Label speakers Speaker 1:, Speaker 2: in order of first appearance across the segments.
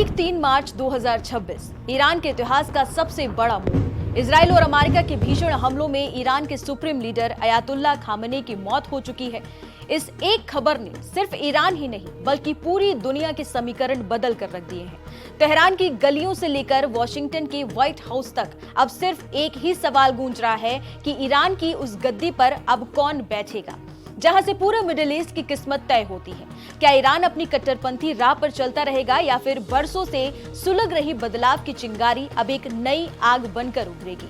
Speaker 1: तारीख 3 मार्च 2026 ईरान के इतिहास का सबसे बड़ा मोड़। इजराइल और अमेरिका के भीषण हमलों में ईरान के सुप्रीम लीडर अयातुल्ला खामेनी की मौत हो चुकी है। इस एक खबर ने सिर्फ ईरान ही नहीं बल्कि पूरी दुनिया के समीकरण बदल कर रख दिए हैं। तेहरान की गलियों से लेकर वॉशिंगटन के व्हाइट हाउस तक अब सिर्फ एक ही सवाल गूंज रहा है कि ईरान की उस गद्दी पर अब कौन बैठेगा जहां से पूरे मिडिल ईस्ट की किस्मत तय होती है। क्या ईरान अपनी कट्टरपंथी राह पर चलता रहेगा या फिर बरसों से सुलग रही बदलाव की चिंगारी अब एक नई आग बनकर उभरेगी?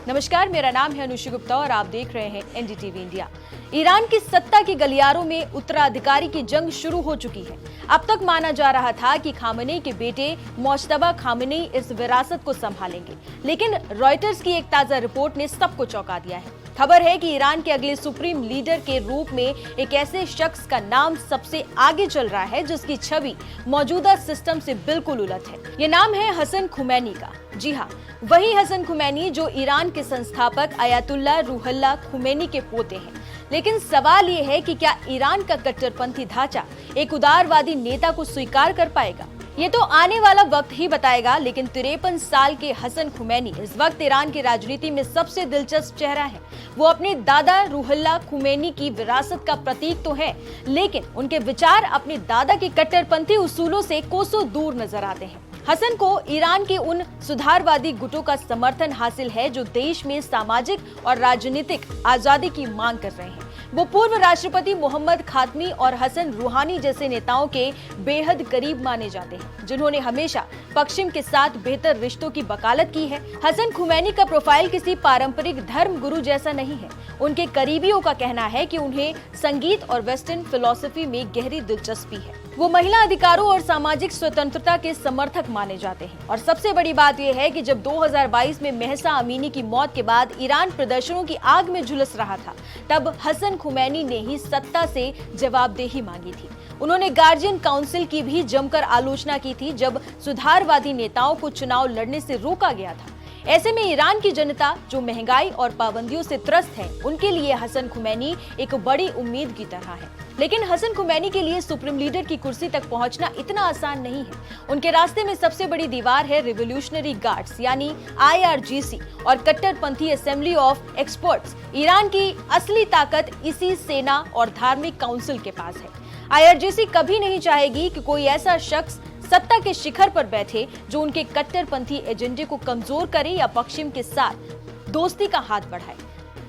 Speaker 1: नमस्कार, मेरा नाम है अनुषी गुप्ता और आप देख रहे हैं एनडीटीवी इंडिया। ईरान की सत्ता के गलियारों में उत्तराधिकारी की जंग शुरू हो चुकी है। अब तक माना जा रहा था कि खामेनी के बेटे मोज्तबा खामेनी इस विरासत को संभालेंगे, लेकिन रॉयटर्स की एक ताजा रिपोर्ट ने सबको चौंका दिया है। खबर है कि ईरान के अगले सुप्रीम लीडर के रूप में एक ऐसे शख्स का नाम सबसे आगे चल रहा है जिसकी छवि मौजूदा सिस्टम से बिल्कुल उलट है। ये नाम है हसन खुमैनी का। जी हाँ, वही हसन खुमैनी जो ईरान के संस्थापक अयातुल्ला रूहुल्लाह खुमैनी के पोते हैं। लेकिन सवाल ये है कि क्या ईरान का कट्टरपंथी ढांचा एक उदारवादी नेता को स्वीकार कर पाएगा? ये तो आने वाला वक्त ही बताएगा, लेकिन 53 साल के हसन खुमैनी इस वक्त ईरान की राजनीति में सबसे दिलचस्प चेहरा है। वो अपने दादा रूहुल्लाह खुमैनी की विरासत का प्रतीक तो है, लेकिन उनके विचार अपने दादा के कट्टरपंथी उसूलों से कोसों दूर नजर आते हैं। हसन को ईरान के उन सुधारवादी गुटों का समर्थन हासिल है जो देश में सामाजिक और राजनीतिक आजादी की मांग कर रहे हैं। वो पूर्व राष्ट्रपति मोहम्मद खातमी और हसन रूहानी जैसे नेताओं के बेहद करीब माने जाते हैं, जिन्होंने हमेशा पश्चिम के साथ बेहतर रिश्तों की वकालत की है। हसन खुमैनी का प्रोफाइल किसी पारंपरिक धर्म गुरु जैसा नहीं है। उनके करीबियों का कहना है कि उन्हें संगीत और वेस्टर्न फिलॉसफी में गहरी दिलचस्पी है। वो महिला अधिकारों और सामाजिक स्वतंत्रता के समर्थक माने जाते हैं। और सबसे बड़ी बात यह है कि जब 2022 में महसा अमीनी की मौत के बाद ईरान प्रदर्शनों की आग में झुलस रहा था, तब हसन खुमैनी ने ही सत्ता से जवाबदेही मांगी थी। उन्होंने गार्जियन काउंसिल की भी जमकर आलोचना की थी जब सुधारवादी नेताओं को चुनाव लड़ने से रोका गया था। ऐसे में ईरान की जनता जो महंगाई और पाबंदियों से त्रस्त है, उनके लिए हसन खुमैनी एक बड़ी उम्मीद की तरह है। लेकिन हसन खुमैनी के लिए सुप्रीम लीडर की कुर्सी तक पहुंचना इतना आसान नहीं है। उनके रास्ते में सबसे बड़ी दीवार है रिवोल्यूशनरी गार्ड्स यानी IRGC और कट्टरपंथी असेंबली ऑफ एक्सपर्ट्स। ईरान की असली ताकत इसी सेना और धार्मिक काउंसिल के पास है। IRGC कभी नहीं चाहेगी कि कोई ऐसा शख्स सत्ता के शिखर पर बैठे जो उनके कट्टरपंथी एजेंडे को कमजोर करे या पश्चिम के साथ दोस्ती का हाथ बढ़ाए।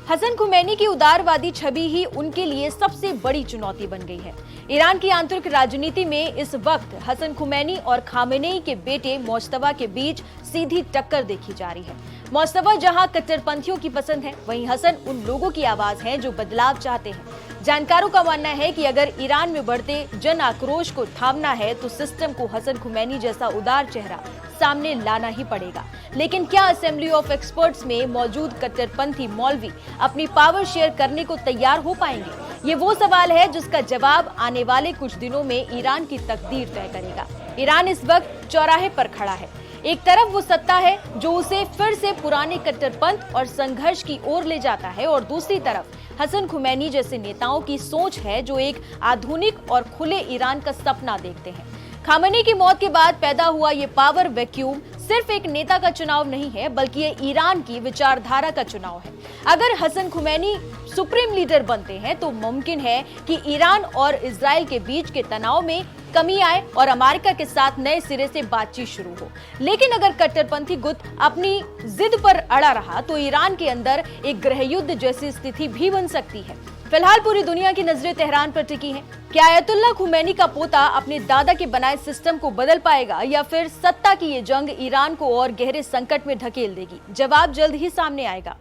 Speaker 1: हसन खुमैनी की उदारवादी छवि ही उनके लिए सबसे बड़ी चुनौती बन गई है। ईरान की आंतरिक राजनीति में इस वक्त हसन खुमैनी और खामेनेई के बेटे मोज्तबा के बीच सीधी टक्कर देखी जा रही है। मोज्तबा जहां कट्टरपंथियों की पसंद है, वहीं हसन उन लोगों की आवाज है जो बदलाव चाहते हैं। जानकारों का मानना है कि अगर ईरान में बढ़ते जन आक्रोश को थामना है तो सिस्टम को हसन खुमैनी जैसा उदार चेहरा सामने लाना ही पड़ेगा। लेकिन क्या असेंबली ऑफ एक्सपर्ट्स में मौजूद कट्टरपंथी मौलवी अपनी पावर शेयर करने को तैयार हो पाएंगे? ये वो सवाल है जिसका जवाब आने वाले कुछ दिनों में ईरान की तकदीर तय करेगा। ईरान इस वक्त चौराहे पर खड़ा है। एक तरफ वो सत्ता है जो उसे फिर से पुराने कट्टरपंथ और संघर्ष की ओर ले जाता है, और दूसरी तरफ हसन खुमैनी जैसे नेताओं की सोच है जो एक आधुनिक और खुले ईरान का सपना देखते हैं। खामेनी की मौत के बाद पैदा हुआ ये पावर वैक्यूम सिर्फ एक नेता का चुनाव नहीं है, बल्कि ये ईरान की विचारधारा का चुनाव है। अगर हसन खुमैनी सुप्रीम लीडर बनते हैं तो मुमकिन है कि ईरान और इजराइल के बीच के तनाव में कमी आए और अमेरिका के साथ नए सिरे से बातचीत शुरू हो। लेकिन अगर कट्टरपंथी गुट अपनी जिद पर अड़ा रहा तो ईरान के अंदर एक गृहयुद्ध जैसी स्थिति भी बन सकती है। फिलहाल पूरी दुनिया की नजरें तेहरान पर टिकी हैं। क्या अयातुल्ला खुमैनी का पोता अपने दादा के बनाए सिस्टम को बदल पाएगा या फिर सत्ता की ये जंग ईरान को और गहरे संकट में ढकेल देगी? जवाब जल्द ही सामने आएगा।